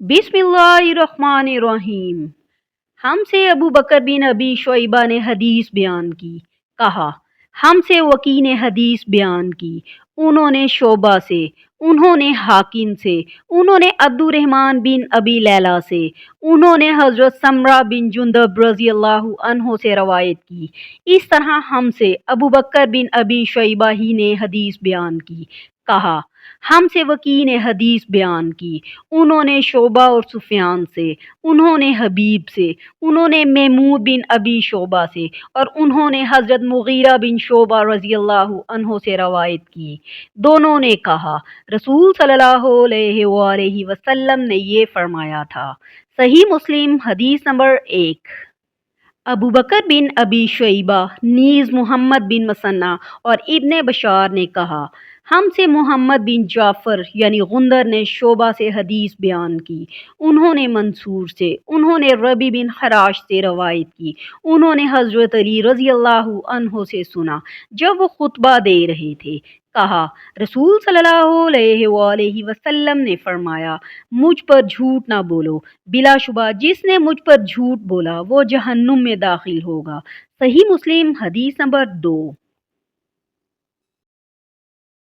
बिस्मिल्लाहिर्रहमानिर्रहीम। हमसे अबू बकर बिन अबी शोइबा ने हदीस बयान की। कहा, हमसे वकी ने हदीस बयान की, उन्होंने शोबा से, उन्होंने हाकिम से, उन्होंने अब्दुर्रहमान बिन अबी लैला से, उन्होंने हजरत समरा बिन जुंदब रजी अल्लाह अन्हो से रवायत की। इस तरह हमसे अबू बकर बिन अबी शोइबा ही ने हदीस बयान की। कहा, हमसे वकी ने हदीस बयान की, उन्होंने शोबा और सुफियान से, उन्होंने हबीब से, उन्होंने महमूद बिन अबी शोबा से और उन्होंने हजरत मुगीरा बिन शोबा रजी अल्लाह अन्हो से रवायत की। दोनों ने कहा, रसूल सल्लल्लाहु अलैहि वसल्लम ने ये फरमाया था। सही मुस्लिम हदीस नंबर 1। अबू बकर बिन अबी शैबा नीज़ मोहम्मद बिन मसन्ना और इब्ने बशार ने कहा, हमसे मोहम्मद बिन जाफ़र यानी गुंदर ने शोबा से हदीस बयान की, उन्होंने मंसूर से, उन्होंने रबी बिन खराश से रवायत की, उन्होंने हज़रत अली रज़ी अल्लाह अन्हो से सुना जब वो खुतबा दे रहे थे। कहा, रसूल सल्लल्लाहु अलैहि वसल्लम ने फरमाया, मुझ पर झूठ ना बोलो, बिलाशुबा जिसने मुझ पर झूठ बोला वो जहन्नुम में दाखिल होगा। सही मुस्लिम हदीस नंबर 2।